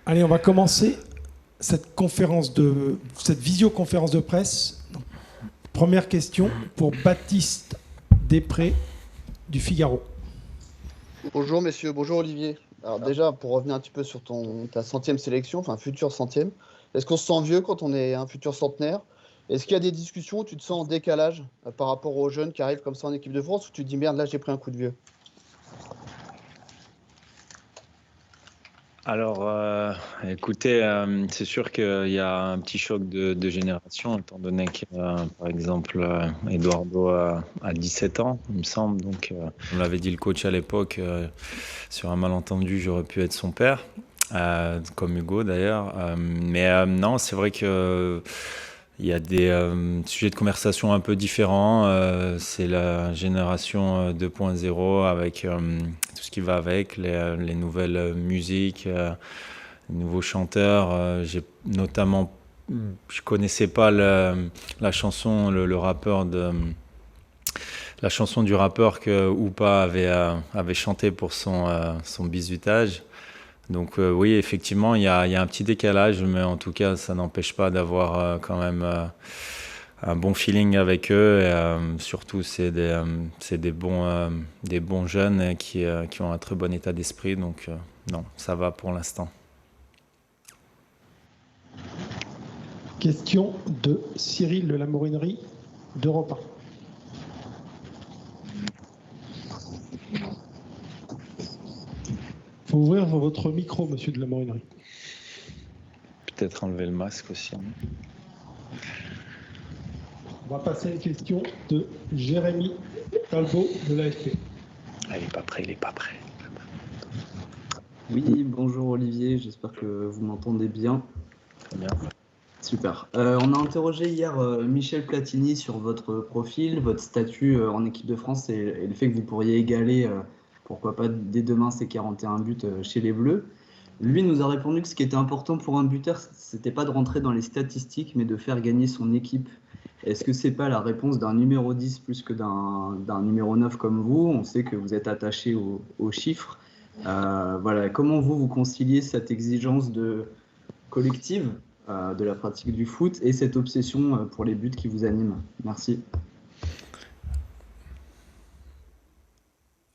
Allez, on va commencer cette visioconférence de presse. Première question pour Baptiste Després du Figaro. Bonjour messieurs, bonjour Olivier. Alors déjà, pour revenir un petit peu sur ta centième sélection, enfin future centième, est-ce qu'on se sent vieux quand on est un futur centenaire? Est-ce qu'il y a des discussions où tu te sens en décalage par rapport aux jeunes qui arrivent comme ça en équipe de France, où tu te dis merde, là j'ai pris un coup de vieux? Alors, écoutez, c'est sûr qu'il y a un petit choc de génération, étant donné que, par exemple, Eduardo a 17 ans, il me semble. Donc, on l'avait dit le coach à l'époque, sur un malentendu, j'aurais pu être son père, comme Hugo d'ailleurs. Mais non, c'est vrai que il y a des sujets de conversation un peu différents. C'est la génération 2.0 avec tout ce qui va avec, les nouvelles musiques, les nouveaux chanteurs. J'ai notamment, je connaissais pas la chanson, le rappeur la chanson du rappeur que Oupa avait chanté pour son bisutage. Donc oui, effectivement, il y a un petit décalage, mais en tout cas, ça n'empêche pas d'avoir quand même un bon feeling avec eux. Et, surtout, c'est des bons jeunes qui ont un très bon état d'esprit. Donc non, ça va pour l'instant. Question de Cyril de la Morinerie d'Europe 1. Il faut ouvrir votre micro, monsieur de la Morinerie. Peut-être enlever le masque aussi. On va passer à une question de Jérémy Talbot de l'AFP. Ah, il est pas prêt. Oui, bonjour Olivier, j'espère que vous m'entendez bien. Très bien. Super. On a interrogé hier Michel Platini sur votre profil, votre statut en équipe de France et le fait que vous pourriez égaler, pourquoi pas dès demain, ces 41 buts chez les Bleus. Lui nous a répondu que ce qui était important pour un buteur, c'était pas de rentrer dans les statistiques, mais de faire gagner son équipe. Est-ce que c'est pas la réponse d'un numéro 10 plus que d'un numéro 9 comme vous? On sait que vous êtes attaché aux chiffres. Voilà, comment vous conciliez cette exigence collective de la pratique du foot et cette obsession pour les buts qui vous animent? Merci.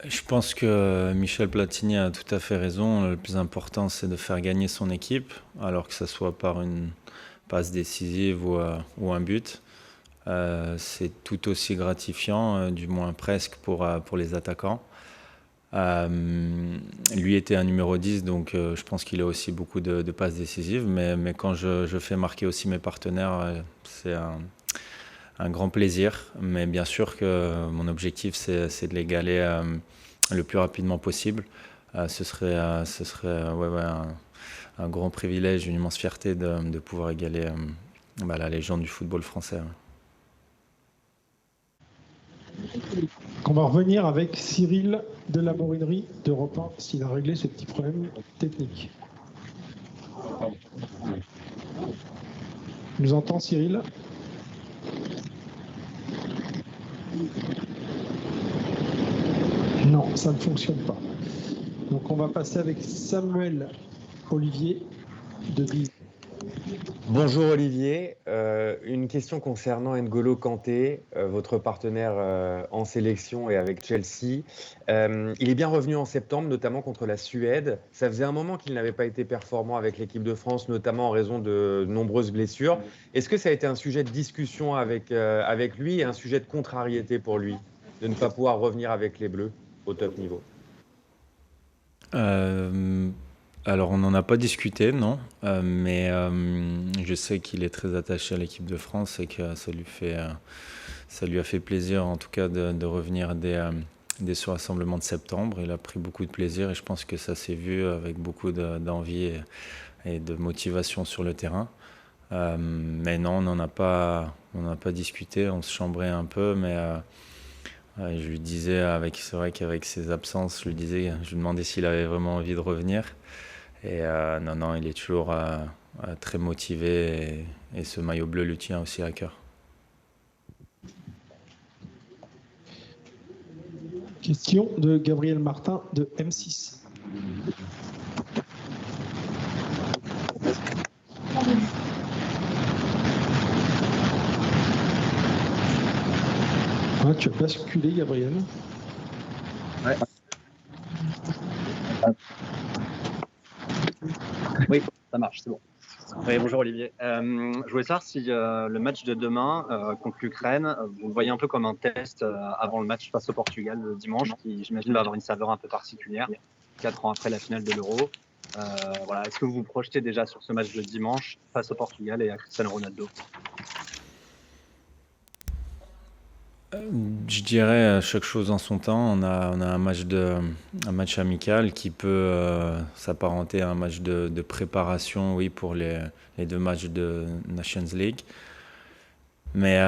Je pense que Michel Platini a tout à fait raison. Le plus important, c'est de faire gagner son équipe, alors que ce soit par une passe décisive ou un but. C'est tout aussi gratifiant, du moins presque pour les attaquants. Lui était un numéro 10, donc je pense qu'il a aussi beaucoup de passes décisives. Mais quand je fais marquer aussi mes partenaires, c'est un grand plaisir. Mais bien sûr que mon objectif, c'est de l'égaler le plus rapidement possible. Ce serait un grand privilège, une immense fierté de pouvoir égaler la légende du football français. On va revenir avec Cyril de la Morinerie d'Europe 1 s'il a réglé ce petit problème technique. Nous entend Cyril? Non, ça ne fonctionne pas. Donc on va passer avec Samuel Olivier de Bise. Bonjour Olivier, une question concernant N'Golo Kanté, votre partenaire en sélection et avec Chelsea. Il est bien revenu en septembre, notamment contre la Suède. Ça faisait un moment qu'il n'avait pas été performant avec l'équipe de France, notamment en raison de nombreuses blessures. Est-ce que ça a été un sujet de discussion avec lui et un sujet de contrariété pour lui, de ne pas pouvoir revenir avec les Bleus au top niveau? Alors, on n'en a pas discuté, non. Mais je sais qu'il est très attaché à l'équipe de France et que ça lui a fait plaisir, en tout cas, de revenir dès ce rassemblement de septembre. Il a pris beaucoup de plaisir et je pense que ça s'est vu avec beaucoup d'envie et de motivation sur le terrain. Mais non, on n'en a pas discuté. On se chambrait un peu, mais je lui disais, c'est vrai qu'avec ses absences, je lui demandais s'il avait vraiment envie de revenir. Et non, il est toujours très motivé et ce maillot bleu lui tient aussi à cœur. Question de Gabriel Martin de M6. Ah, tu as basculé, Gabriel. Ouais. Oui, ça marche, c'est bon. Oui, bonjour Olivier. Je voulais savoir si le match de demain contre l'Ukraine, vous le voyez un peu comme un test avant le match face au Portugal le dimanche, qui j'imagine va avoir une saveur un peu particulière, 4 ans après la finale de l'Euro. Voilà. Est-ce que vous vous projetez déjà sur ce match de dimanche face au Portugal et à Cristiano Ronaldo? Je dirais chaque chose en son temps. On a un match amical qui peut s'apparenter à un match de préparation, oui, pour les 2 matchs de Nations League. Mais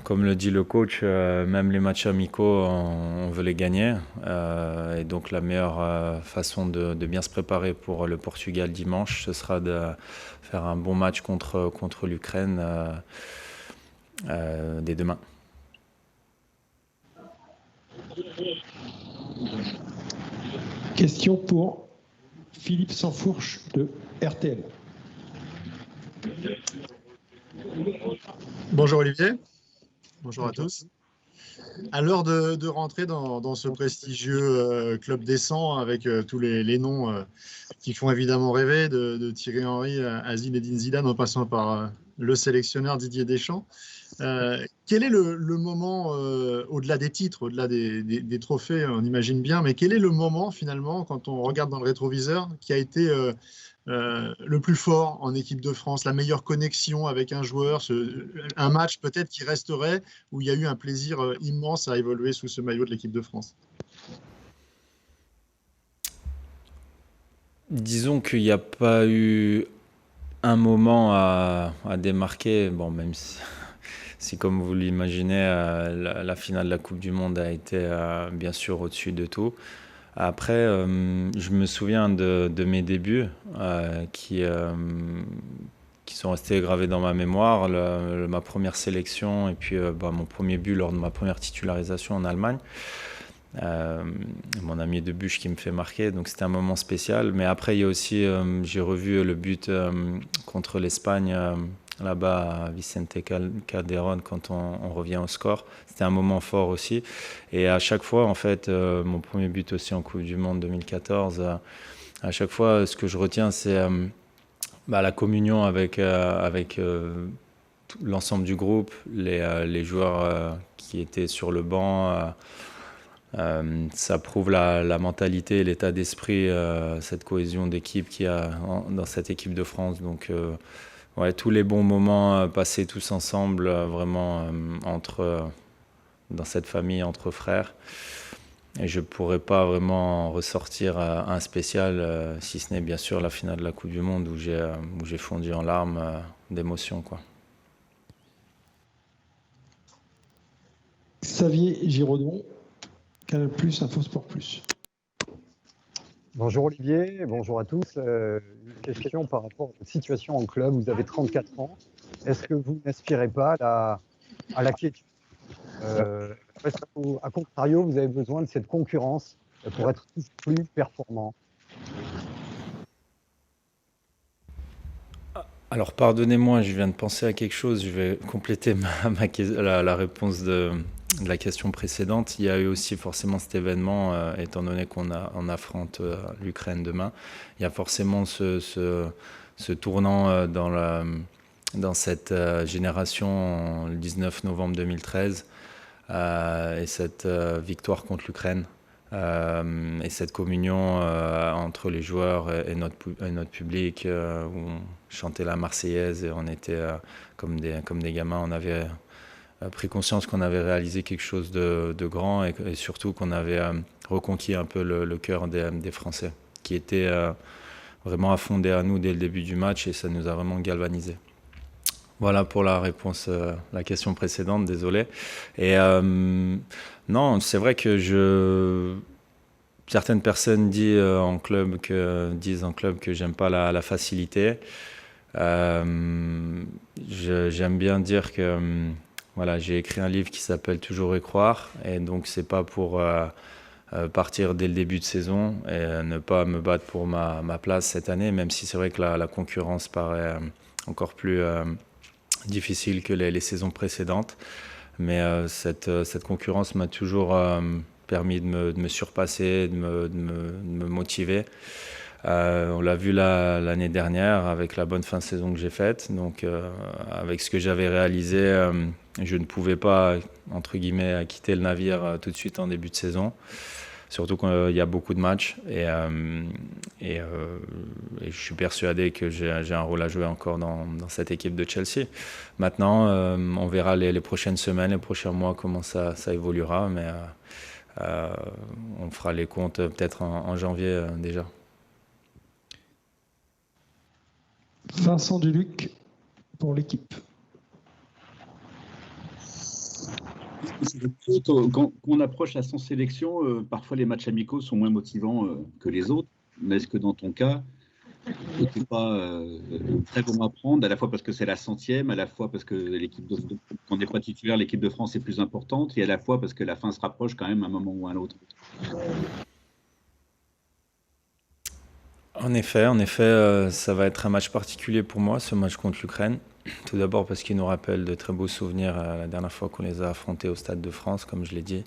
comme le dit le coach, même les matchs amicaux, on veut les gagner. Et donc la meilleure façon de bien se préparer pour le Portugal dimanche, ce sera de faire un bon match contre l'Ukraine dès demain. Question pour Philippe Sansfourche de RTL. Bonjour Olivier, bonjour à tous. À l'heure de rentrer dans ce prestigieux club des 100 avec tous les noms qui font évidemment rêver, de Thierry Henry à Zinedine Zidane en passant par le sélectionneur Didier Deschamps. Quel est le moment, au-delà des titres, au-delà des trophées, on imagine bien, mais quel est le moment finalement, quand on regarde dans le rétroviseur, qui a été le plus fort en équipe de France, la meilleure connexion avec un joueur, un match peut-être qui resterait, où il y a eu un plaisir immense à évoluer sous ce maillot de l'équipe de France? Disons qu'il n'y a pas eu un moment à démarquer, bon, même si comme vous l'imaginez, la finale de la Coupe du Monde a été bien sûr au-dessus de tout. Après, je me souviens de mes débuts qui sont restés gravés dans ma mémoire, ma première sélection et puis mon premier but lors de ma première titularisation en Allemagne. Mon ami de Buch qui me fait marquer, donc c'était un moment spécial. Mais après, il y a aussi, j'ai revu le but contre l'Espagne là-bas à Vicente Calderón quand on revient au score. C'était un moment fort aussi. Et à chaque fois, en fait, mon premier but aussi en Coupe du Monde 2014, à chaque fois, ce que je retiens, c'est la communion avec l'ensemble du groupe, les joueurs qui étaient sur le banc. Ça prouve la mentalité, l'état d'esprit, cette cohésion d'équipe qu'il y a dans cette équipe de France. Donc, ouais, tous les bons moments passés tous ensemble, vraiment dans cette famille entre frères. Et je ne pourrais pas vraiment ressortir un spécial, si ce n'est bien sûr la finale de la Coupe du Monde où j'ai fondu en larmes d'émotion, quoi. Xavier Giraudon, Canal+, Info Sport Plus. Bonjour Olivier, bonjour à tous. Une question par rapport à votre situation en club. Vous avez 34 ans. Est-ce que vous n'aspirez pas à la quiétude à contrario, vous avez besoin de cette concurrence pour être plus performant? Alors pardonnez-moi, je viens de penser à quelque chose. Je vais compléter la réponse de la question précédente. Il y a eu aussi forcément cet événement, étant donné on affronte l'Ukraine demain. Il y a forcément ce tournant dans cette génération le 19 novembre 2013 et cette victoire contre l'Ukraine. Et cette communion entre les joueurs et notre public où on chantait la Marseillaise et on était comme des gamins, on avait pris conscience qu'on avait réalisé quelque chose de grand et surtout qu'on avait reconquis un peu le cœur des Français qui étaient vraiment à fond derrière nous dès le début du match et ça nous a vraiment galvanisés. Voilà pour la réponse à la question précédente, désolé. Et non, c'est vrai que certaines personnes disent en club que j'aime pas la facilité. J'aime bien dire que voilà, j'ai écrit un livre qui s'appelle Toujours y croire, et donc c'est pas pour partir dès le début de saison et ne pas me battre pour ma place cette année, même si c'est vrai que la concurrence paraît encore plus difficile que les saisons précédentes. Mais cette concurrence m'a toujours permis de me surpasser, de me motiver. On l'a vu l'année dernière avec la bonne fin de saison que j'ai faite. Donc, avec ce que j'avais réalisé, je ne pouvais pas, entre guillemets, quitter le navire tout de suite en début de saison. Surtout qu'il y a beaucoup de matchs. Et je suis persuadé que j'ai un rôle à jouer encore dans cette équipe de Chelsea. Maintenant, on verra les prochaines semaines, les prochains mois, comment ça évoluera. Mais on fera les comptes peut-être en janvier déjà. Vincent Duluc pour l'équipe. Quand on approche à son sélection, parfois les matchs amicaux sont moins motivants que les autres. Mais est-ce que dans ton cas, tu n'es pas très bon à prendre, à la fois parce que c'est la 100e, à la fois parce que quand on n'est pas titulaire, l'équipe de France est plus importante, et à la fois parce que la fin se rapproche quand même à un moment ou à un autre? En effet, ça va être un match particulier pour moi, ce match contre l'Ukraine. Tout d'abord parce qu'il nous rappelle de très beaux souvenirs la dernière fois qu'on les a affrontés au Stade de France, comme je l'ai dit.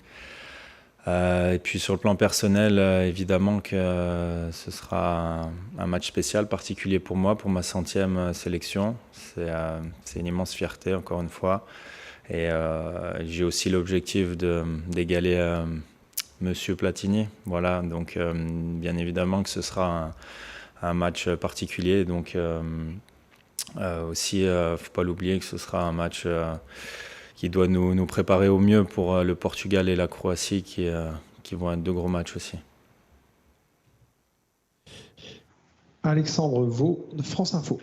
Et puis sur le plan personnel, évidemment que ce sera un match spécial, particulier pour moi, pour ma 100e sélection. C'est une immense fierté, encore une fois. Et j'ai aussi l'objectif d'égaler Monsieur Platini. Voilà, donc bien évidemment que ce sera un match particulier. Donc aussi, faut pas l'oublier que ce sera un match qui doit nous préparer au mieux pour le Portugal et la Croatie qui vont être deux gros matchs aussi. Alexandre Vaux de France Info.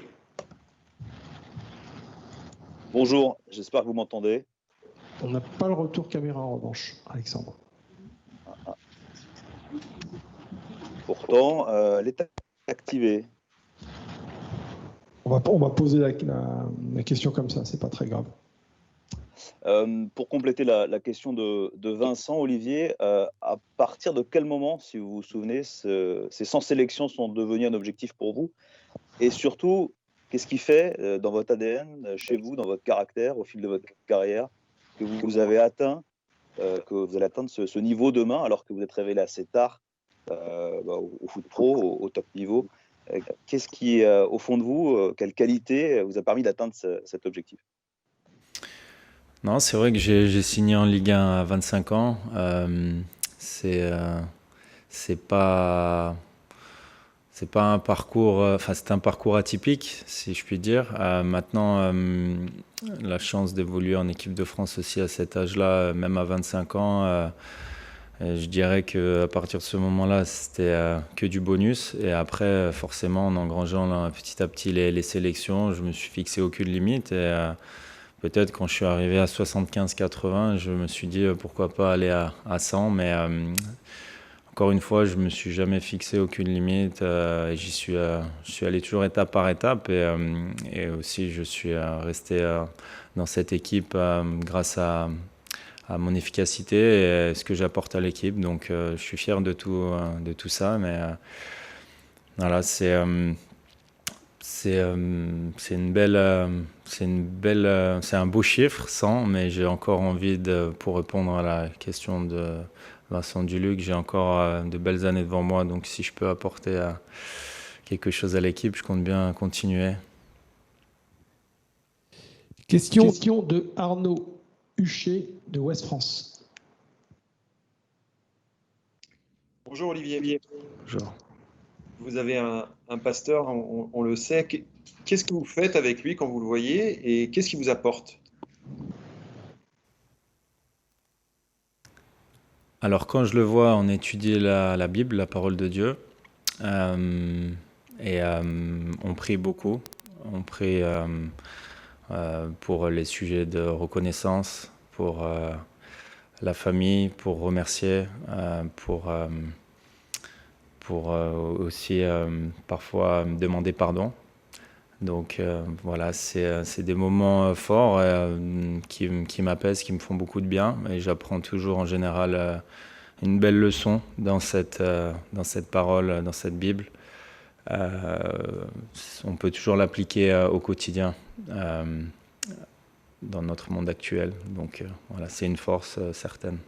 Bonjour, j'espère que vous m'entendez. On n'a pas le retour caméra en revanche, Alexandre. Pourtant, elle est activée. On va poser la question comme ça, c'est pas très grave. Pour compléter la question de Vincent, Olivier, à partir de quel moment, si vous vous souvenez, ces 100 sélections sont devenues un objectif pour vous? Et surtout, qu'est-ce qui fait dans votre ADN, chez vous, dans votre caractère, au fil de votre carrière, que vous avez atteint, que vous allez atteindre ce niveau demain, alors que vous êtes révélé assez tard au foot pro, au top niveau? Qu'est-ce qui, au fond de vous, quelle qualité vous a permis d'atteindre cet objectif? Non, c'est vrai que j'ai signé en Ligue 1 à 25 ans. C'est pas un parcours, c'est un parcours atypique, si je puis dire. Maintenant, la chance d'évoluer en équipe de France aussi à cet âge-là, même à 25 ans, je dirais qu'à partir de ce moment-là, c'était que du bonus. Et après, forcément, en engrangeant là, petit à petit les sélections, je me suis fixé aucune limite. Et peut-être quand je suis arrivé à 75-80, je me suis dit pourquoi pas aller à 100. Mais encore une fois, je me suis jamais fixé aucune limite. Et je suis allé toujours étape par étape. Et aussi, je suis resté dans cette équipe grâce à mon efficacité et ce que j'apporte à l'équipe. Donc je suis fier de tout ça. Mais voilà, c'est un beau chiffre, 100, mais j'ai encore envie pour répondre à la question de Vincent Duluc, j'ai encore de belles années devant moi. Donc si je peux apporter quelque chose à l'équipe, je compte bien continuer. Question de Arnaud Huchet de Ouest France. Bonjour Olivier. Bonjour. Vous avez un pasteur, on le sait. Qu'est-ce que vous faites avec lui quand vous le voyez et qu'est-ce qu'il vous apporte? Alors quand je le vois, on étudie la Bible, la parole de Dieu, et on prie beaucoup. On prie pour les sujets de reconnaissance, pour la famille, pour remercier, pour aussi parfois demander pardon. Donc voilà, c'est des moments forts qui m'apaisent, qui me font beaucoup de bien. Et j'apprends toujours en général une belle leçon dans cette parole, dans cette Bible. On peut toujours l'appliquer au quotidien. dans notre monde actuel. Donc voilà, c'est une force certaine.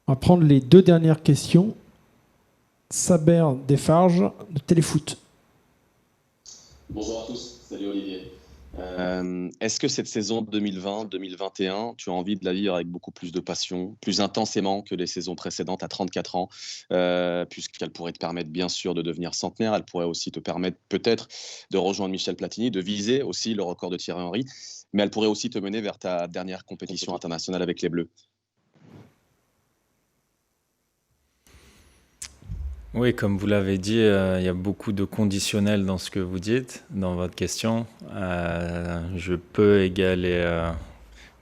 On va prendre les 2 dernières questions. Saber Desfarges de Téléfoot. Bonjour à tous, salut Olivier. Est-ce que cette saison 2020-2021, tu as envie de la vivre avec beaucoup plus de passion, plus intensément que les saisons précédentes à 34 ans, puisqu'elle pourrait te permettre bien sûr de devenir centenaire, elle pourrait aussi te permettre peut-être de rejoindre Michel Platini, de viser aussi le record de Thierry Henry, mais elle pourrait aussi te mener vers ta dernière compétition internationale avec les Bleus. Oui, comme vous l'avez dit, il y a beaucoup de conditionnels dans ce que vous dites, dans votre question. Je peux égaler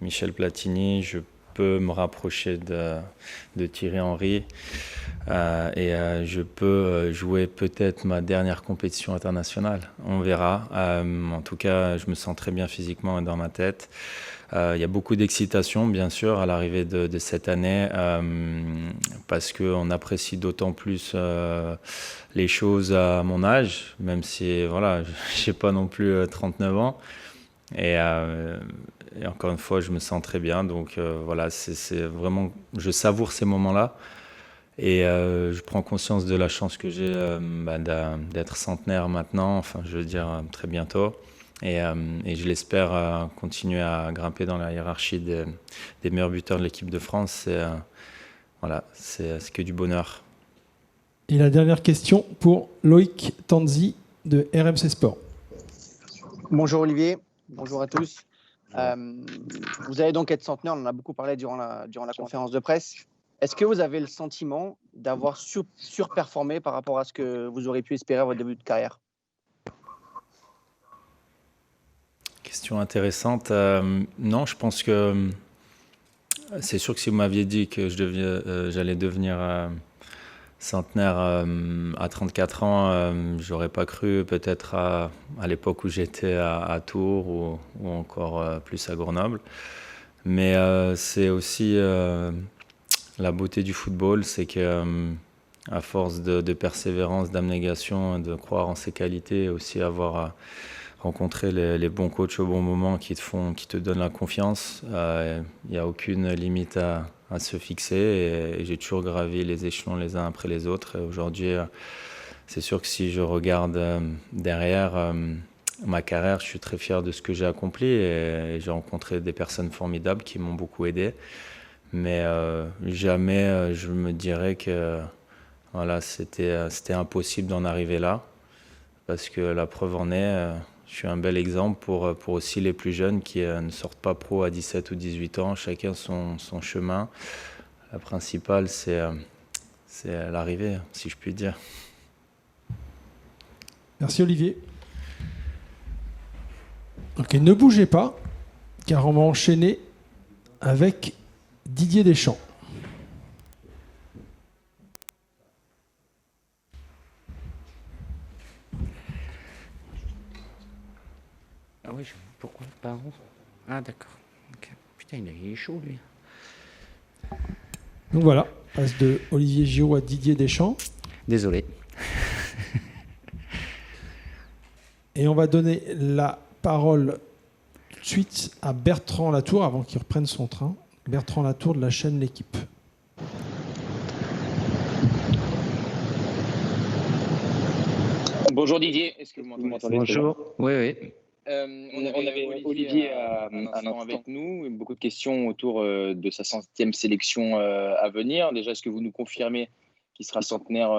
Michel Platini, je peux me rapprocher de Thierry Henry et je peux jouer peut-être ma dernière compétition internationale. On verra. En tout cas, je me sens très bien physiquement et dans ma tête. Il y a beaucoup d'excitation, bien sûr, à l'arrivée de cette année, parce qu'on apprécie d'autant plus les choses à mon âge, même si voilà, je n'ai pas non plus 39 ans. Et encore une fois, je me sens très bien. Donc voilà, c'est vraiment, je savoure ces moments-là. Et je prends conscience de la chance que j'ai d'être centenaire maintenant, enfin je veux dire très bientôt. Et je l'espère continuer à grimper dans la hiérarchie des meilleurs buteurs de l'équipe de France. Voilà, c'est que du bonheur. Et la dernière question pour Loïc Tanzi de RMC Sport. Bonjour Olivier, bonjour à tous. Vous allez donc être centenaire, on en a beaucoup parlé durant la conférence de presse. Est-ce que vous avez le sentiment d'avoir surperformé par rapport à ce que vous auriez pu espérer à votre début de carrière ? Question intéressante. Non, je pense que c'est sûr que si vous m'aviez dit que j'allais devenir centenaire à 34 ans, j'aurais pas cru, peut-être à l'époque où j'étais à Tours ou encore plus à Grenoble. Mais c'est aussi la beauté du football, c'est que à force de persévérance, d'abnégation, de croire en ses qualités, et aussi avoir rencontrer les bons coachs au bon moment qui te donnent la confiance. Il n'y a aucune limite à se fixer et j'ai toujours gravi les échelons les uns après les autres. Et aujourd'hui, c'est sûr que si je regarde derrière ma carrière, je suis très fier de ce que j'ai accompli et j'ai rencontré des personnes formidables qui m'ont beaucoup aidé. Mais jamais je me dirais que voilà, c'était impossible d'en arriver là. Parce que la preuve en est, je suis un bel exemple pour aussi les plus jeunes qui ne sortent pas pro à 17 ou 18 ans, chacun son chemin. La principale, c'est l'arrivée, si je puis dire. Merci Olivier. Ok, ne bougez pas, car on va enchaîner avec Didier Deschamps. Ah oui, pourquoi? Pardon. Ah d'accord. Okay. Putain, il est chaud lui. Donc voilà, passe de Olivier Giraud à Didier Deschamps. Désolé. Et on va donner la parole tout de suite à Bertrand Latour avant qu'il reprenne son train. Bertrand Latour de la chaîne L'Équipe. Bonjour Didier, est-ce que vous m'entendez? Bonjour. Oui, oui. On avait Olivier à l'instant avec nous, beaucoup de questions autour de sa 100e sélection à venir. Déjà, est-ce que vous nous confirmez qu'il sera centenaire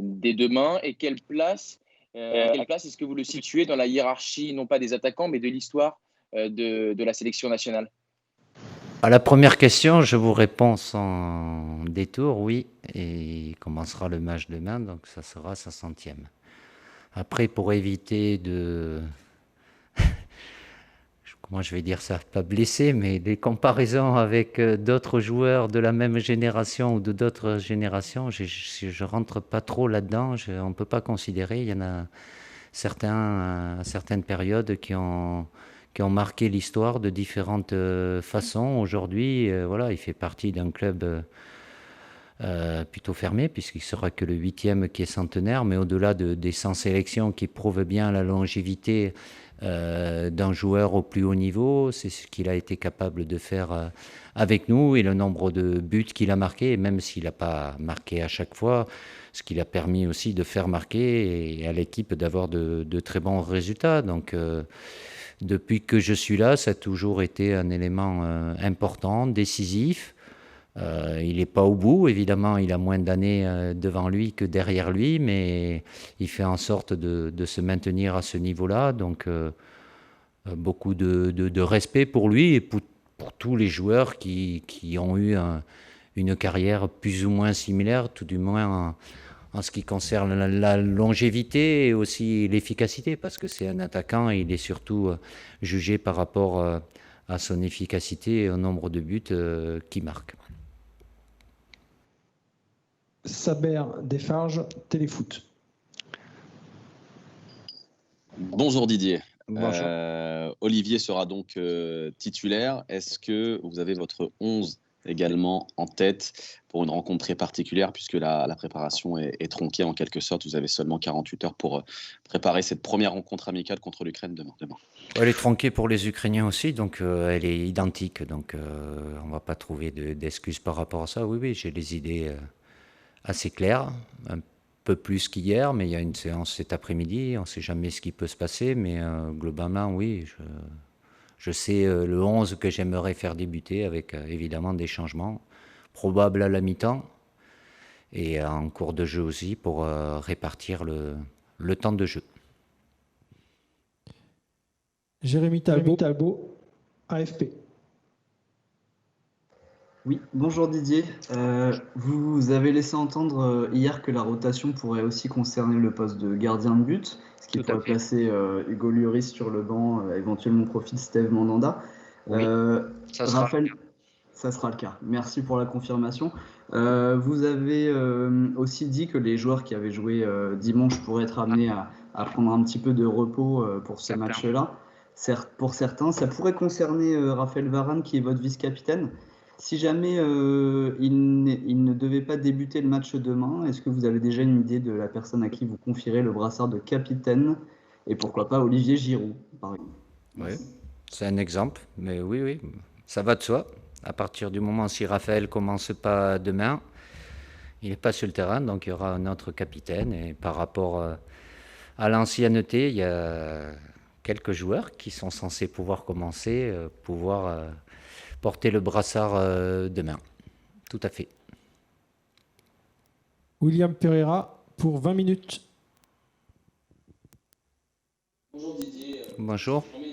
dès demain? Et quelle place est-ce que vous le situez dans la hiérarchie, non pas des attaquants, mais de l'histoire de la sélection nationale? À la première question, je vous réponds sans détour, oui. Et il commencera le match demain, donc ça sera sa 100e. Après, pour éviter de... comment je vais dire ça, pas blessé, mais des comparaisons avec d'autres joueurs de la même génération ou de d'autres générations, je rentre pas trop là-dedans, on ne peut pas considérer. Il y en a certains à certaines périodes qui ont marqué l'histoire de différentes façons. Aujourd'hui, voilà, il fait partie d'un club plutôt fermé, puisqu'il ne sera que le 8e qui est centenaire, mais au-delà des 100 sélections qui prouvent bien la longévité d'un joueur au plus haut niveau. C'est ce qu'il a été capable de faire avec nous et le nombre de buts qu'il a marqués, et même s'il n'a pas marqué à chaque fois, ce qui l'a permis aussi de faire marquer et à l'équipe d'avoir de très bons résultats. Donc, depuis que je suis là, ça a toujours été un élément important, décisif. Il n'est pas au bout, évidemment, il a moins d'années devant lui que derrière lui, mais il fait en sorte de se maintenir à ce niveau-là. Donc, beaucoup de respect pour lui et pour tous les joueurs qui ont eu une carrière plus ou moins similaire, tout du moins en ce qui concerne la longévité et aussi l'efficacité, parce que c'est un attaquant et il est surtout jugé par rapport à son efficacité et au nombre de buts qu'il marque. Saber Desfarges, Téléfoot. Bonjour Didier. Bonjour. Olivier sera donc titulaire. Est-ce que vous avez votre 11 également en tête pour une rencontre très particulière, puisque la préparation est tronquée en quelque sorte? Vous avez seulement 48 heures pour préparer cette première rencontre amicale contre l'Ukraine demain. Elle est tronquée pour les Ukrainiens aussi, donc elle est identique. Donc on ne va pas trouver d'excuses par rapport à ça. Oui, j'ai les idées assez claires, un peu plus qu'hier, mais il y a une séance cet après-midi. On ne sait jamais ce qui peut se passer, mais globalement, oui, je sais le 11 que j'aimerais faire débuter avec évidemment des changements probables à la mi-temps et en cours de jeu aussi pour répartir le temps de jeu. Jérémy Talbot, AFP. Oui, bonjour Didier. Vous avez laissé entendre hier que la rotation pourrait aussi concerner le poste de gardien de but, ce qui pourrait placer Hugo Lloris sur le banc, éventuellement profil Steve Mandanda. Oui, ça sera. Raphaël, ça sera le cas. Merci pour la confirmation. Vous avez aussi dit que les joueurs qui avaient joué dimanche pourraient être amenés à prendre un petit peu de repos pour ce match-là. Certes, pour certains, ça pourrait concerner Raphaël Varane, qui est votre vice-capitaine. Si jamais il ne devait pas débuter le match demain, est-ce que vous avez déjà une idée de la personne à qui vous confierez le brassard de capitaine? Et pourquoi pas Olivier Giroud, par exemple? Oui, c'est un exemple, mais oui, ça va de soi. À partir du moment si Raphaël commence pas demain, il n'est pas sur le terrain, donc il y aura un autre capitaine. Et par rapport à l'ancienneté, il y a quelques joueurs qui sont censés pouvoir commencer, porter le brassard demain. Tout à fait. William Pereira pour 20 minutes. Bonjour Didier. Bonjour. Je remets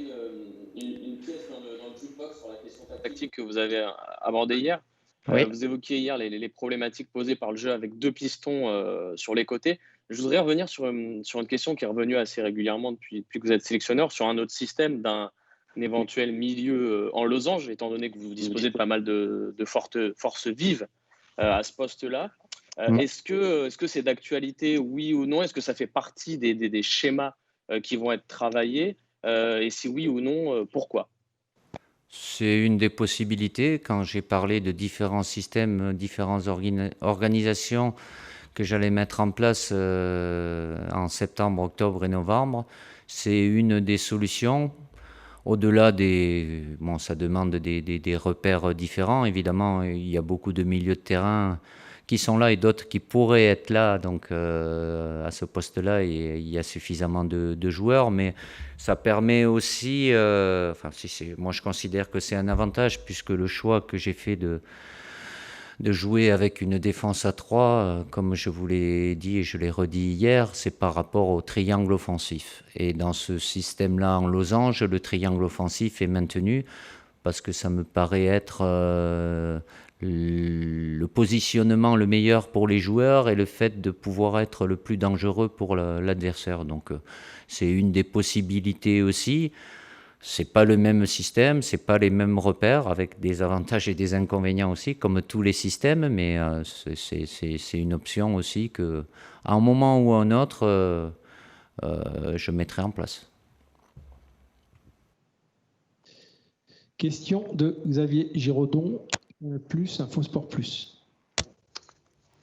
une pièce dans le jukebox sur la question tactique que vous avez abordée hier. Oui. Vous évoquiez hier les problématiques posées par le jeu avec deux pistons sur les côtés. Je voudrais revenir sur une question qui est revenue assez régulièrement depuis que vous êtes sélectionneur, sur un autre système d'un éventuel milieu en losange, étant donné que vous disposez de pas mal de forces vives à ce poste-là. Est-ce que c'est d'actualité, oui ou non? Est-ce que ça fait partie des schémas qui vont être travaillés? Et si oui ou non, pourquoi? C'est une des possibilités. Quand j'ai parlé de différents systèmes, différentes organisations que j'allais mettre en place en septembre, octobre et novembre, c'est une des solutions. Au-delà ça demande des repères différents. Évidemment, il y a beaucoup de milieux de terrain qui sont là et d'autres qui pourraient être là. Donc, à ce poste-là, il y a suffisamment de joueurs. Mais ça permet aussi... moi, je considère que c'est un avantage puisque le choix que j'ai fait de jouer avec une défense à 3, comme je vous l'ai dit et je l'ai redit hier, c'est par rapport au triangle offensif. Et dans ce système-là, en losange, le triangle offensif est maintenu parce que ça me paraît être le positionnement le meilleur pour les joueurs et le fait de pouvoir être le plus dangereux pour l'adversaire. Donc, c'est une des possibilités aussi. C'est pas le même système, c'est pas les mêmes repères, avec des avantages et des inconvénients aussi, comme tous les systèmes, mais c'est une option aussi que, à un moment ou à un autre, je mettrai en place. Question de Xavier Giraudon, plus InfoSport Plus.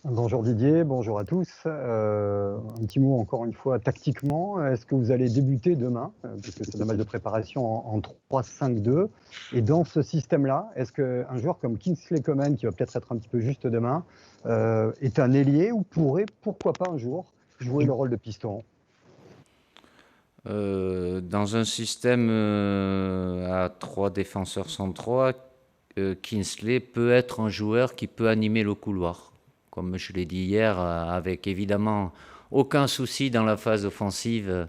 Bonjour Didier, bonjour à tous. Un petit mot encore une fois tactiquement. Est-ce que vous allez débuter demain, parce que c'est un match de préparation en 3-5-2, et dans ce système-là, est-ce qu'un joueur comme Kingsley Coman, qui va peut-être être un petit peu juste demain, est un ailier ou pourrait, pourquoi pas un jour, jouer le rôle de piston? Dans un système à 3 défenseurs centraux, Kingsley peut être un joueur qui peut animer le couloir. Comme je l'ai dit hier, avec évidemment aucun souci dans la phase offensive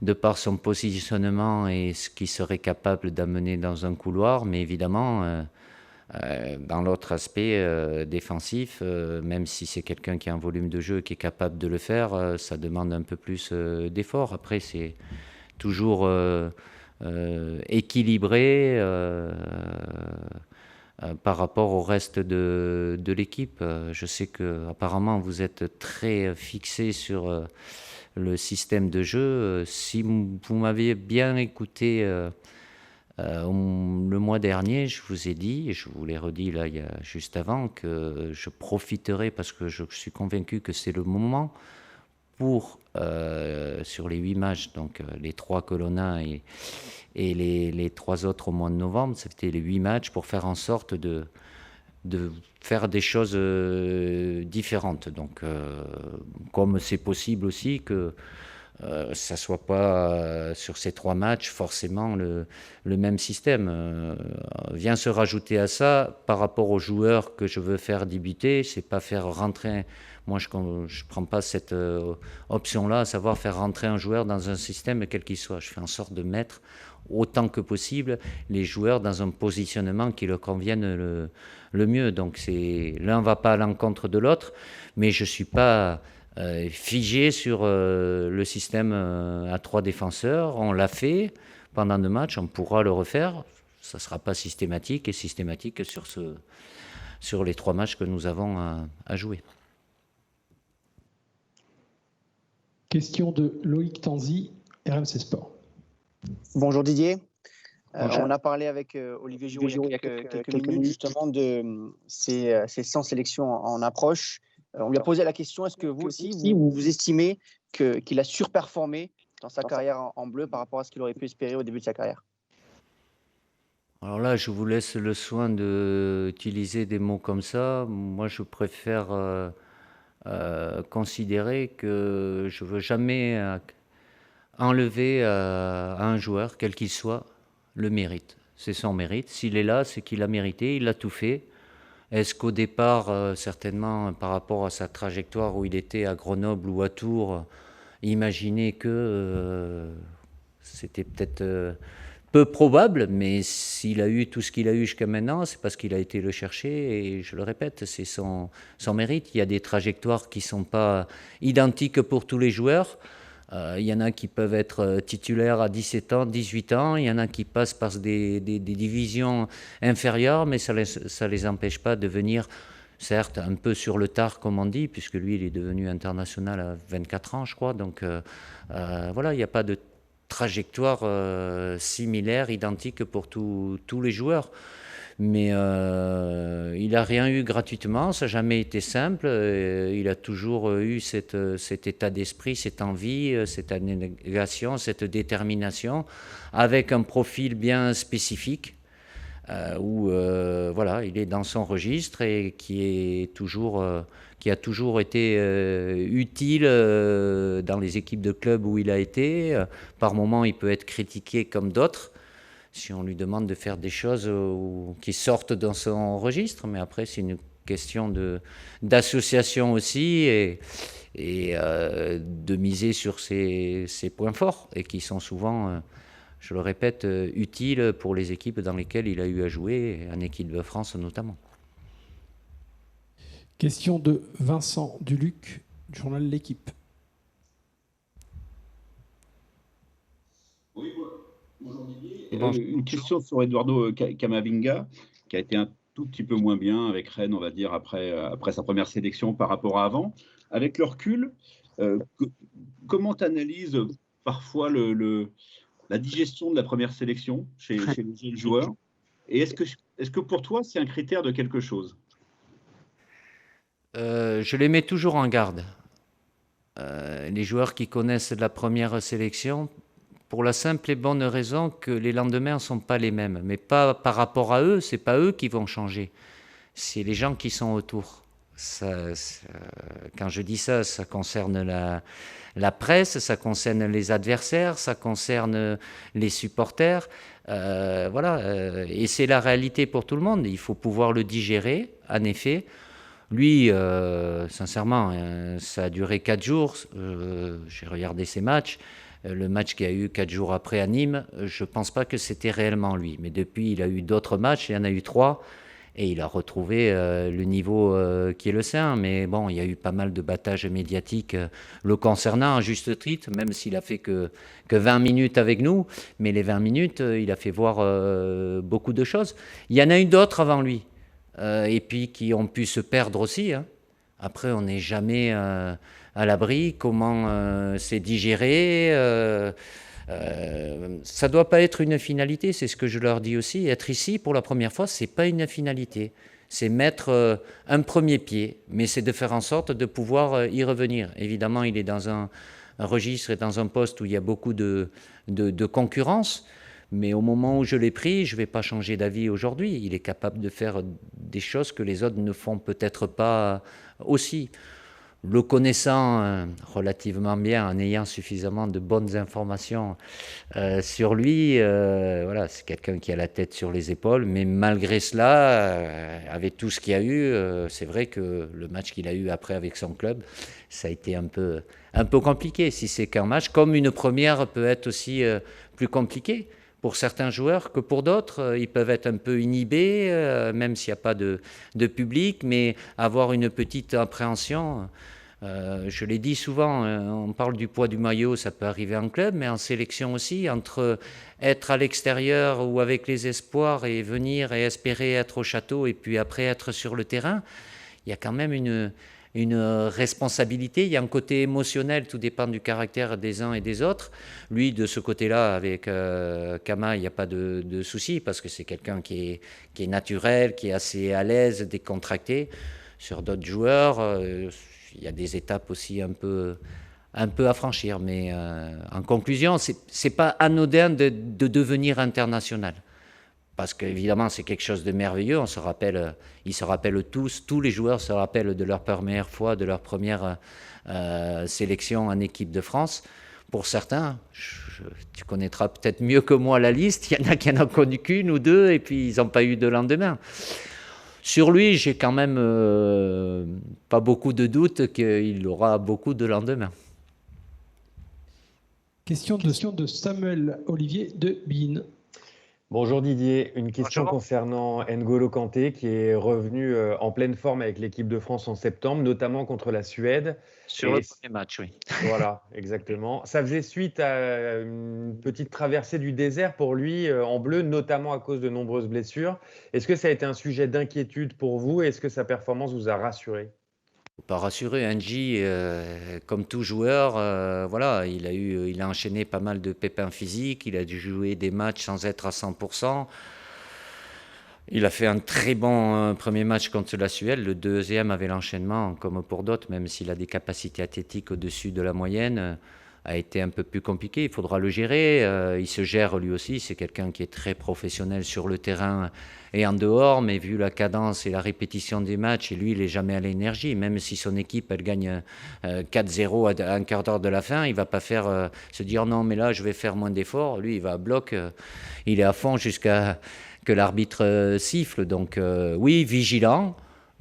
de par son positionnement et ce qu'il serait capable d'amener dans un couloir, mais évidemment, dans l'autre aspect défensif, même si c'est quelqu'un qui a un volume de jeu qui est capable de le faire, ça demande un peu plus d'effort. Après, c'est toujours équilibré par rapport au reste de l'équipe. Je sais qu'apparemment vous êtes très fixé sur le système de jeu. Si vous m'aviez bien écouté le mois dernier, je vous ai dit, et je vous l'ai redit là juste avant, que je profiterai, parce que je suis convaincu que c'est le moment pour, sur les 8 matchs, donc les 3 que l'on a et les 3 autres au mois de novembre, c'était les 8 matchs pour faire en sorte de faire des choses différentes. Donc, comme c'est possible aussi que ça ne soit pas sur ces 3 matchs forcément le même système. Vient se rajouter à ça, par rapport aux joueurs que je veux faire débuter, c'est pas faire rentrer... Moi, je ne prends pas cette option-là, à savoir faire rentrer un joueur dans un système quel qu'il soit. Je fais en sorte de mettre autant que possible les joueurs dans un positionnement qui leur convienne le mieux. Donc l'un ne va pas à l'encontre de l'autre, mais je ne suis pas figé sur le système à 3 défenseurs. On l'a fait pendant 2 matchs, on pourra le refaire. Ça ne sera pas systématique, et systématique sur les 3 matchs que nous avons à jouer. Question de Loïc Tanzi, RMC Sport. Bonjour Didier. On a parlé avec Olivier Giroud il y a quelques minutes justement de ces 100 sélections en approche. On lui a posé la question, est-ce que vous aussi, vous estimez qu'il a surperformé dans sa carrière en bleu par rapport à ce qu'il aurait pu espérer au début de sa carrière? Alors là, je vous laisse le soin d'utiliser des mots comme ça. Moi, je préfère considérer que je ne veux jamais enlever à un joueur, quel qu'il soit, le mérite. C'est son mérite. S'il est là, c'est qu'il a mérité, il a tout fait. Est-ce qu'au départ, certainement, par rapport à sa trajectoire où il était à Grenoble ou à Tours, imaginez que c'était peut-être peu probable, mais s'il a eu tout ce qu'il a eu jusqu'à maintenant, c'est parce qu'il a été le chercher, et je le répète, c'est son mérite. Il y a des trajectoires qui ne sont pas identiques pour tous les joueurs. Il y en a qui peuvent être titulaires à 17 ans, 18 ans, il y en a qui passent par des divisions inférieures, mais ça les empêche pas de venir, certes, un peu sur le tard, comme on dit, puisque lui, il est devenu international à 24 ans, je crois. Donc voilà, il n'y a pas de trajectoire similaire, identique pour tous les joueurs. Mais il n'a rien eu gratuitement, ça n'a jamais été simple. Il a toujours eu cet état d'esprit, cette envie, cette abnégation, cette détermination, avec un profil bien spécifique, où voilà, il est dans son registre et qui a toujours été utile dans les équipes de club où il a été. Par moments, il peut être critiqué comme d'autres, si on lui demande de faire des choses qui sortent dans son registre, mais après c'est une question d'association aussi, et de miser sur ses points forts, et qui sont souvent, je le répète, utiles pour les équipes dans lesquelles il a eu à jouer, en équipe de France notamment. Question de Vincent Duluc, du journal L'Équipe. Oui, bonjour Didier. Une question sur Eduardo Camavinga, qui a été un tout petit peu moins bien avec Rennes, on va dire, après sa première sélection par rapport à avant. Avec le recul, comment tu analyses parfois la digestion de la première sélection chez les jeunes joueurs? Et est-ce que pour toi, c'est un critère de quelque chose? Je les mets toujours en garde. Les joueurs qui connaissent la première sélection, pour la simple et bonne raison que les lendemains ne sont pas les mêmes. Mais pas par rapport à eux, ce n'est pas eux qui vont changer. C'est les gens qui sont autour. Quand je dis ça, ça concerne la presse, ça concerne les adversaires, ça concerne les supporters. Voilà, et c'est la réalité pour tout le monde. Il faut pouvoir le digérer, en effet. Lui, sincèrement, ça a duré 4 jours. J'ai regardé ses matchs. Le match qu'il y a eu 4 jours après à Nîmes, je ne pense pas que c'était réellement lui. Mais depuis, il a eu d'autres matchs, il y en a eu 3. Et il a retrouvé le niveau qui est le sien. Mais bon, il y a eu pas mal de battages médiatiques le concernant, à juste titre, même s'il a fait que 20 minutes avec nous. Mais les 20 minutes, il a fait voir beaucoup de choses. Il y en a eu d'autres avant lui. Et puis qui ont pu se perdre aussi. Hein. Après, on n'est jamais à l'abri. Comment c'est digéré ça ne doit pas être une finalité, c'est ce que je leur dis aussi. Être ici pour la première fois, ce n'est pas une finalité. C'est mettre un premier pied, mais c'est de faire en sorte de pouvoir y revenir. Évidemment, il est dans un registre et dans un poste où il y a beaucoup de concurrence, mais au moment où je l'ai pris, je ne vais pas changer d'avis aujourd'hui. Il est capable de faire des choses que les autres ne font peut-être pas aussi. Le connaissant relativement bien, en ayant suffisamment de bonnes informations sur lui, voilà, c'est quelqu'un qui a la tête sur les épaules, mais malgré cela, avec tout ce qu'il y a eu, c'est vrai que le match qu'il a eu après avec son club, ça a été un peu compliqué. Si c'est qu'un match, comme une première peut être aussi plus compliqué pour certains joueurs que pour d'autres. Ils peuvent être un peu inhibés, même s'il n'y a pas de public, mais avoir une petite appréhension. Je l'ai dit souvent, on parle du poids du maillot, ça peut arriver en club, mais en sélection aussi, entre être à l'extérieur ou avec les espoirs et venir et espérer être au château et puis après être sur le terrain, il y a quand même une responsabilité, il y a un côté émotionnel, tout dépend du caractère des uns et des autres. Lui, de ce côté-là, avec Kama, il n'y a pas de souci, parce que c'est quelqu'un qui est naturel, qui est assez à l'aise, décontracté. Sur d'autres joueurs, il y a des étapes aussi un peu à franchir. Mais en conclusion, c'est pas anodin de devenir international. Parce qu'évidemment, c'est quelque chose de merveilleux. Ils se rappellent tous les joueurs se rappellent de leur première fois, de leur première sélection en équipe de France. Pour certains, tu connaîtras peut-être mieux que moi la liste, il y en a qui n'en ont connu qu'une ou deux, et puis ils n'ont pas eu de lendemain. Sur lui, j'ai quand même pas beaucoup de doutes qu'il aura beaucoup de lendemain. Question de Samuel Olivier de Bein. Bonjour Didier, une question concernant N'Golo Kanté qui est revenu en pleine forme avec l'équipe de France en septembre, notamment contre la Suède. Sur le premier match, oui. Voilà, exactement. Ça faisait suite à une petite traversée du désert pour lui en bleu, notamment à cause de nombreuses blessures. Est-ce que ça a été un sujet d'inquiétude pour vous et est-ce que sa performance vous a rassuré ? Pas rassuré, Angie, comme tout joueur, voilà, il a enchaîné pas mal de pépins physiques, il a dû jouer des matchs sans être à 100%. Il a fait un très bon premier match contre la Suède, le deuxième avait l'enchaînement, comme pour d'autres, même s'il a des capacités athlétiques au-dessus de la moyenne, a été un peu plus compliqué, il faudra le gérer, il se gère lui aussi, c'est quelqu'un qui est très professionnel sur le terrain et en dehors, mais vu la cadence et la répétition des matchs, et lui il n'est jamais à l'énergie, même si son équipe elle gagne 4-0 à un quart d'heure de la fin, il ne va pas se dire non mais là je vais faire moins d'efforts, lui il va à bloc, il est à fond jusqu'à que l'arbitre siffle, donc oui, vigilant.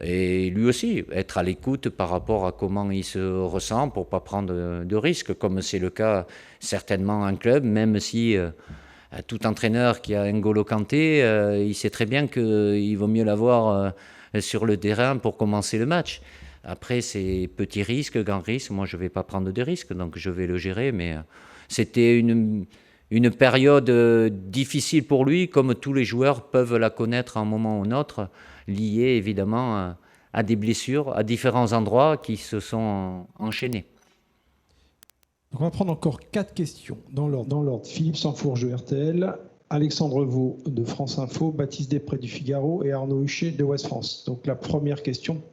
Et lui aussi, être à l'écoute par rapport à comment il se ressent pour ne pas prendre de risques, comme c'est le cas certainement en club, même si tout entraîneur qui a N'Golo Kanté, il sait très bien qu'il vaut mieux l'avoir sur le terrain pour commencer le match. Après, c'est petit risque, grand risque. Moi, je ne vais pas prendre de risque, donc je vais le gérer. Mais c'était une période difficile pour lui, comme tous les joueurs peuvent la connaître à un moment ou un autre, liée évidemment à des blessures à différents endroits qui se sont enchaînés. Donc on va prendre encore 4 questions dans l'ordre. Philippe Sanfourge de RTL, Alexandre Vaux de France Info, Baptiste Després du Figaro et Arnaud Huchet de Ouest France. Donc la première question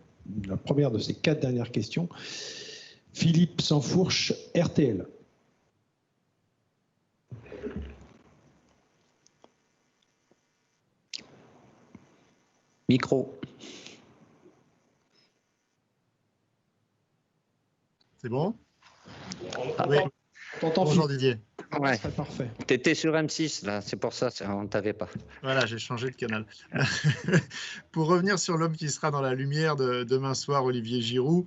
la première de ces 4 dernières questions. Philippe Sansfourche, RTL. Micro. C'est bon? Ah, Oui. T'entends, Bonjour Philippe? Didier. Ouais. C'est parfait. Tu étais sur M6, là, c'est pour ça, on ne t'avait pas. Voilà, j'ai changé de canal. Pour revenir sur l'homme qui sera dans la lumière de demain soir, Olivier Giroud,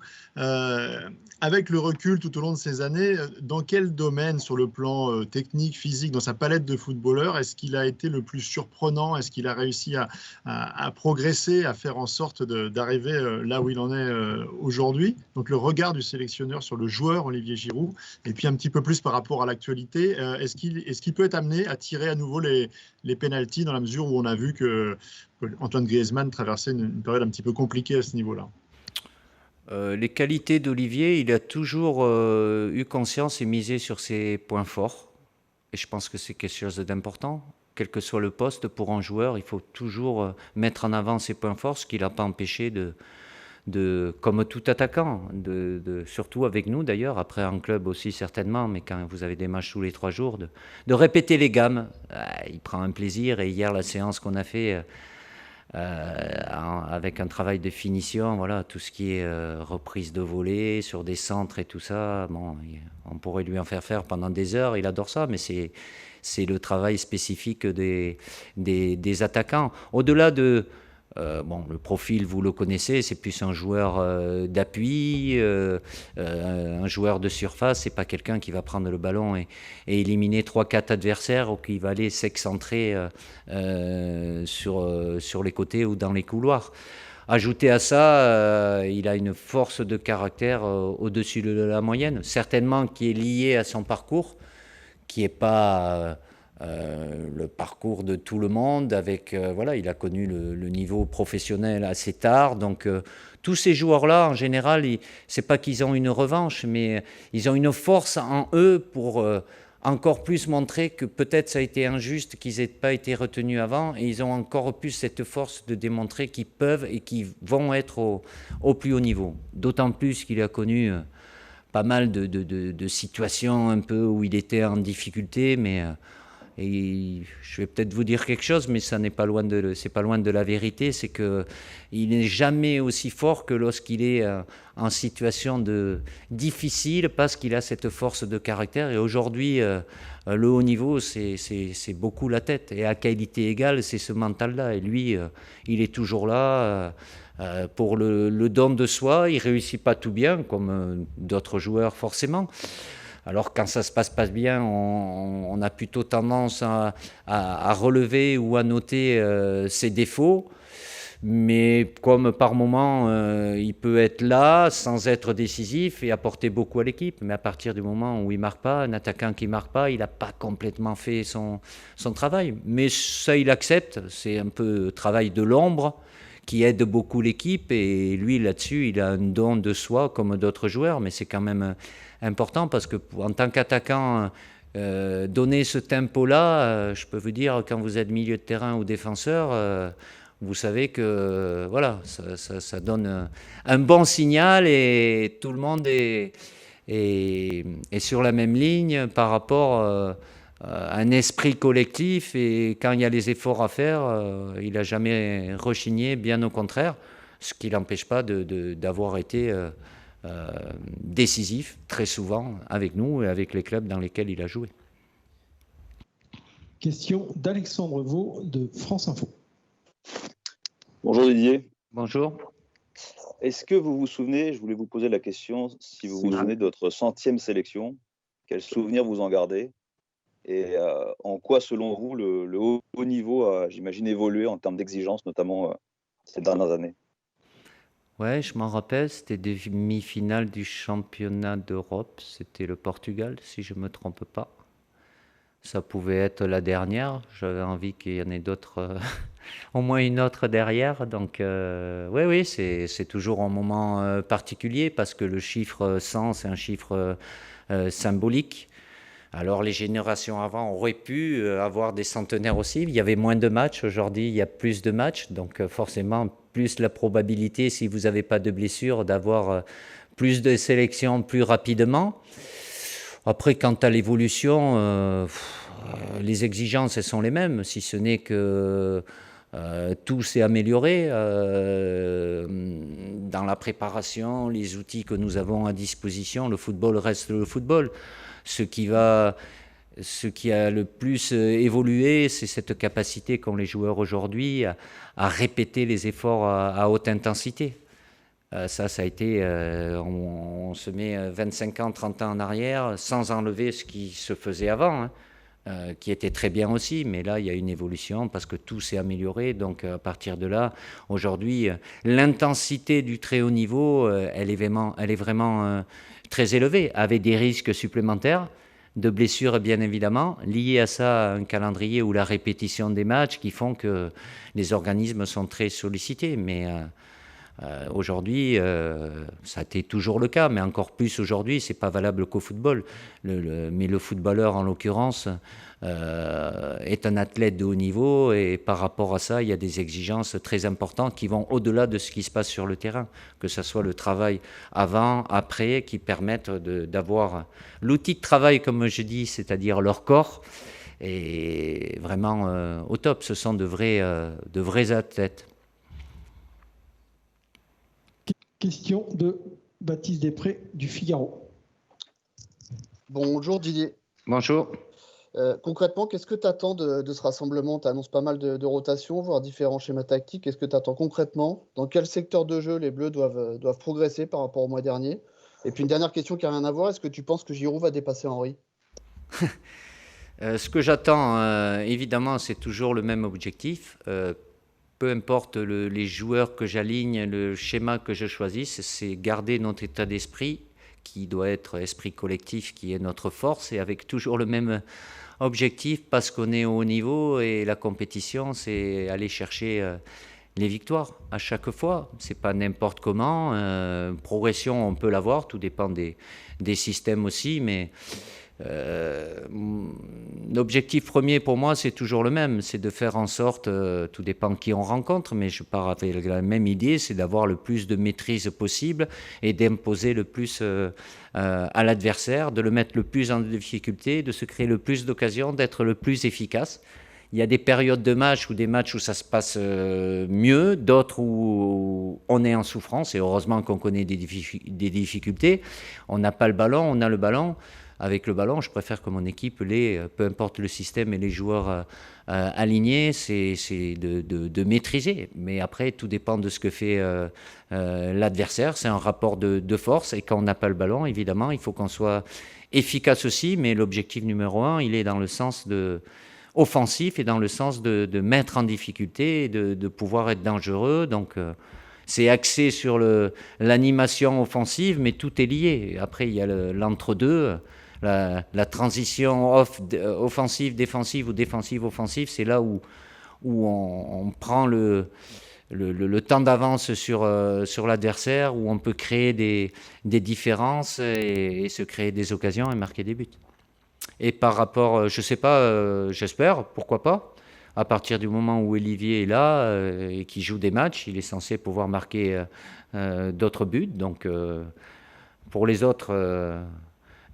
avec le recul tout au long de ces années, dans quel domaine, sur le plan technique, physique, dans sa palette de footballeurs, est-ce qu'il a été le plus surprenant? Est-ce qu'il a réussi à progresser, à faire en sorte d'arriver là où il en est aujourd'hui? Donc le regard du sélectionneur sur le joueur Olivier Giroud, et puis un petit peu plus par rapport à l'actualité, est-ce qu'il peut être amené à tirer à nouveau les pénaltys dans la mesure où on a vu que Antoine Griezmann traversait une période un petit peu compliquée à ce niveau-là? Les qualités d'Olivier, il a toujours eu conscience et misé sur ses points forts. Et je pense que c'est quelque chose d'important. Quel que soit le poste, pour un joueur, il faut toujours mettre en avant ses points forts, ce qui ne l'a pas empêché comme tout attaquant, surtout avec nous d'ailleurs, après en club aussi certainement, mais quand vous avez des matchs tous les 3 jours, de répéter les gammes. Il prend un plaisir, et hier la séance qu'on a fait avec un travail de finition, voilà, tout ce qui est reprise de volée, sur des centres et tout ça, bon, on pourrait lui en faire pendant des heures, il adore ça, mais c'est le travail spécifique des attaquants. Au-delà de... le profil, vous le connaissez, c'est plus un joueur d'appui, un joueur de surface, c'est pas quelqu'un qui va prendre le ballon et éliminer 3-4 adversaires ou qui va aller s'excentrer sur les côtés ou dans les couloirs. Ajouté à ça, il a une force de caractère au-dessus de la moyenne, certainement qui est liée à son parcours, qui n'est pas... le parcours de tout le monde, avec voilà, il a connu le niveau professionnel assez tard, donc tous ces joueurs-là, en général, c'est pas qu'ils ont une revanche, mais ils ont une force en eux pour encore plus montrer que peut-être ça a été injuste qu'ils n'aient pas été retenus avant, et ils ont encore plus cette force de démontrer qu'ils peuvent et qu'ils vont être au plus haut niveau. D'autant plus qu'il a connu pas mal de situations un peu où il était en difficulté, mais et je vais peut-être vous dire quelque chose, mais ça n'est pas loin de la vérité, c'est qu'il n'est jamais aussi fort que lorsqu'il est en situation difficile, parce qu'il a cette force de caractère. Et aujourd'hui, le haut niveau, c'est beaucoup la tête. Et à qualité égale, c'est ce mental-là. Et lui, il est toujours là pour le don de soi. Il ne réussit pas tout bien, comme d'autres joueurs forcément. Alors quand ça se passe pas bien, on a plutôt tendance à relever ou à noter ses défauts. Mais comme par moment, il peut être là sans être décisif et apporter beaucoup à l'équipe. Mais à partir du moment où il ne marque pas, un attaquant qui ne marque pas, il n'a pas complètement fait son travail. Mais ça, il accepte. C'est un peu travail de l'ombre qui aide beaucoup l'équipe. Et lui, là-dessus, il a un don de soi comme d'autres joueurs. Mais c'est quand même important, parce que en tant qu'attaquant, donner ce tempo-là, je peux vous dire, quand vous êtes milieu de terrain ou défenseur, vous savez que voilà, ça donne un bon signal, et tout le monde est sur la même ligne par rapport à un esprit collectif. Et quand il y a les efforts à faire, il n'a jamais rechigné, bien au contraire, ce qui n'empêche pas d'avoir été décisif très souvent avec nous et avec les clubs dans lesquels il a joué. Question d'Alexandre Vaux de France Info. Bonjour Didier. Bonjour. Est-ce que vous vous souvenez, je voulais vous poser la question, si vous vous souvenez de votre 100e sélection, quels souvenirs vous en gardez, et en quoi, selon vous, le haut niveau a, j'imagine, évolué en termes d'exigence, notamment ces dernières années? Ouais, je m'en rappelle, c'était des demi-finales du championnat d'Europe, c'était le Portugal, si je ne me trompe pas. Ça pouvait être la dernière, j'avais envie qu'il y en ait d'autres, au moins une autre derrière. Donc oui, c'est toujours un moment particulier, parce que le chiffre 100, c'est un chiffre symbolique. Alors les générations avant auraient pu avoir des centenaires aussi. Il y avait moins de matchs. Aujourd'hui, il y a plus de matchs. Donc forcément, plus la probabilité, si vous n'avez pas de blessure, d'avoir plus de sélections plus rapidement. Après, quant à l'évolution, les exigences, elles sont les mêmes, si ce n'est que tout s'est amélioré dans la préparation, les outils que nous avons à disposition. Le football reste le football. Ce qui a le plus évolué, c'est cette capacité qu'ont les joueurs aujourd'hui à répéter les efforts à haute intensité. Ça a été, on se met 25 ans, 30 ans en arrière, sans enlever ce qui se faisait avant, qui était très bien aussi, mais là, il y a une évolution parce que tout s'est amélioré. Donc, à partir de là, aujourd'hui, l'intensité du très haut niveau, elle est vraiment très élevée, avec des risques supplémentaires de blessures, bien évidemment, liés à ça, un calendrier ou la répétition des matchs qui font que les organismes sont très sollicités. Mais aujourd'hui, ça a été toujours le cas, mais encore plus aujourd'hui, c'est pas valable qu'au football. Mais le footballeur, en l'occurrence, est un athlète de haut niveau, et par rapport à ça, il y a des exigences très importantes qui vont au-delà de ce qui se passe sur le terrain, que ce soit le travail avant, après, qui permettent d'avoir l'outil de travail, comme je dis, c'est-à-dire leur corps, et vraiment au top. Ce sont de vrais athlètes. Question de Baptiste Després du Figaro. Bonjour Didier. Bonjour. Concrètement, qu'est-ce que tu attends de ce rassemblement? Tu annonces pas mal de rotations, voire différents schémas tactiques. Qu'est-ce que tu attends concrètement? Dans quel secteur de jeu les Bleus doivent progresser par rapport au mois dernier? Et puis une dernière question qui n'a rien à voir, est-ce que tu penses que Giroud va dépasser Henry? Ce que j'attends, évidemment, c'est toujours le même objectif. Peu importe les joueurs que j'aligne, le schéma que je choisisse, c'est garder notre état d'esprit, qui doit être esprit collectif, qui est notre force, et avec toujours le même objectif, parce qu'on est au haut niveau, et la compétition, c'est aller chercher les victoires à chaque fois. C'est pas n'importe comment. Progression, on peut l'avoir, tout dépend des systèmes aussi, mais l'objectif premier pour moi, c'est toujours le même, c'est de faire en sorte, tout dépend qui on rencontre, mais je pars avec la même idée, c'est d'avoir le plus de maîtrise possible et d'imposer le plus à l'adversaire, de le mettre le plus en difficulté, de se créer le plus d'occasions, d'être le plus efficace. Il y a des périodes de match ou des matchs où ça se passe mieux, d'autres où on est en souffrance, et heureusement qu'on connaît des difficultés. On n'a pas le ballon, on a le ballon. Avec le ballon, je préfère que mon équipe peu importe le système et les joueurs alignés, c'est de maîtriser. Mais après, tout dépend de ce que fait l'adversaire. C'est un rapport de force, et quand on n'a pas le ballon, évidemment, il faut qu'on soit efficace aussi. Mais l'objectif numéro 1, il est dans le sens offensif et dans le sens de mettre en difficulté et de pouvoir être dangereux. Donc, c'est axé sur l'animation offensive, mais tout est lié. Après, il y a l'entre-deux. La transition offensive, défensive ou défensive, offensive, c'est là où on prend le temps d'avance sur l'adversaire, où on peut créer des différences et se créer des occasions et marquer des buts. Et par rapport, je ne sais pas, j'espère, pourquoi pas, à partir du moment où Olivier est là et qu'il joue des matchs, il est censé pouvoir marquer d'autres buts. Donc pour les autres,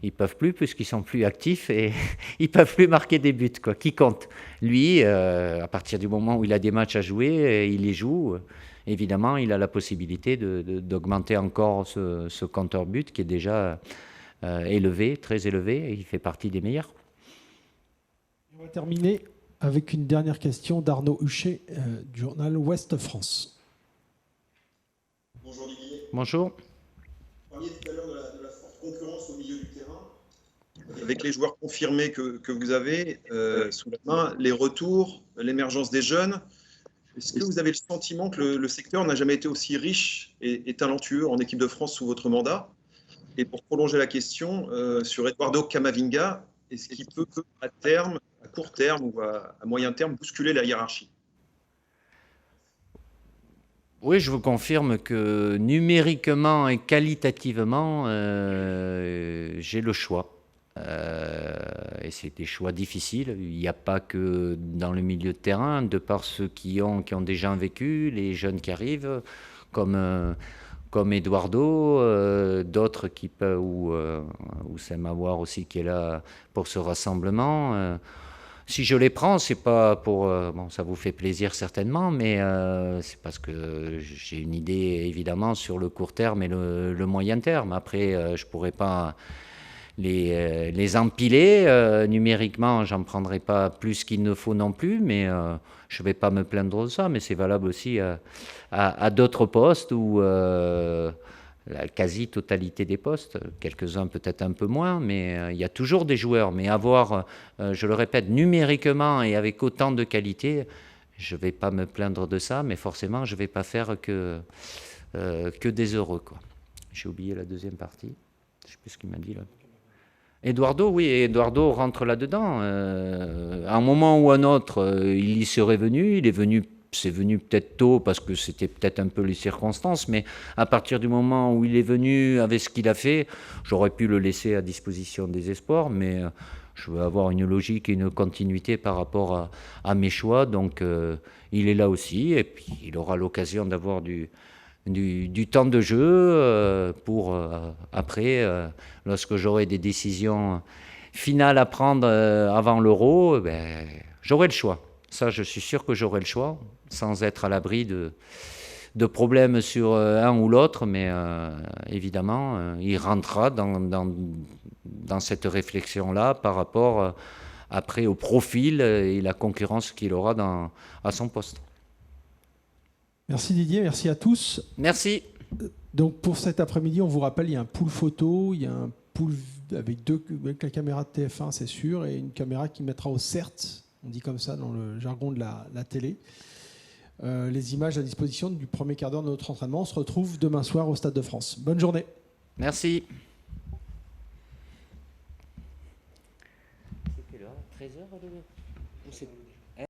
ils peuvent plus, puisqu'ils sont plus actifs, et ils peuvent plus marquer des buts, quoi. Qui compte? Lui, à partir du moment où il a des matchs à jouer, il les joue. Évidemment, il a la possibilité d'augmenter encore ce compteur but qui est déjà élevé, très élevé, et il fait partie des meilleurs. On va terminer avec une dernière question d'Arnaud Huchet du journal Ouest France. Bonjour Olivier. Bonjour. Vous parliez tout à l'heure de la forte concurrence au milieu du terrain. Avec les joueurs confirmés que vous avez sous la main, les retours, l'émergence des jeunes, est-ce que vous avez le sentiment que le secteur n'a jamais été aussi riche et talentueux en équipe de France sous votre mandat? Et pour prolonger la question, sur Eduardo Camavinga, est-ce qu'il peut à terme, à court terme ou à moyen terme, bousculer la hiérarchie? Oui, je vous confirme que numériquement et qualitativement, j'ai le choix. Et c'est des choix difficiles. Il n'y a pas que dans le milieu de terrain, de par ceux qui ont déjà vécu, les jeunes qui arrivent, comme Eduardo, d'autres qui peuvent, ou Sam Awar aussi qui est là pour ce rassemblement. Si je les prends, c'est pas pour... bon, ça vous fait plaisir certainement, mais c'est parce que j'ai une idée évidemment sur le court terme et le moyen terme. Après, je pourrais pas les empiler. Numériquement, j'en prendrai pas plus qu'il ne faut non plus, mais je vais pas me plaindre de ça. Mais c'est valable aussi à d'autres postes où la quasi-totalité des postes, quelques-uns peut-être un peu moins, mais il y a toujours des joueurs. Mais avoir, je le répète, numériquement et avec autant de qualité, je vais pas me plaindre de ça, mais forcément, je vais pas faire que des heureux, quoi. J'ai oublié la deuxième partie. Je sais plus ce qu'il m'a dit là. Eduardo, oui, Eduardo rentre là-dedans. À un moment ou un autre, il y serait venu. C'est venu peut-être tôt parce que c'était peut-être un peu les circonstances, mais à partir du moment où il est venu avec ce qu'il a fait, j'aurais pu le laisser à disposition des espoirs, mais je veux avoir une logique et une continuité par rapport à mes choix. Donc il est là aussi, et puis il aura l'occasion d'avoir du temps de jeu pour après, lorsque j'aurai des décisions finales à prendre avant l'Euro, j'aurai le choix. Ça, je suis sûr que j'aurai le choix, sans être à l'abri de problèmes sur un ou l'autre, mais évidemment, il rentrera dans cette réflexion-là par rapport après au profil et la concurrence qu'il aura à son poste. Merci Didier, merci à tous. Merci. Donc pour cet après-midi, on vous rappelle, il y a un pool photo, il y a un pool avec la caméra de TF1, c'est sûr, et une caméra qui mettra au CERT, on dit comme ça dans le jargon de la télé. Les images à disposition du premier quart d'heure de notre entraînement. On se retrouve demain soir au Stade de France. Bonne journée. Merci. C'est quelle heure ? 13h ?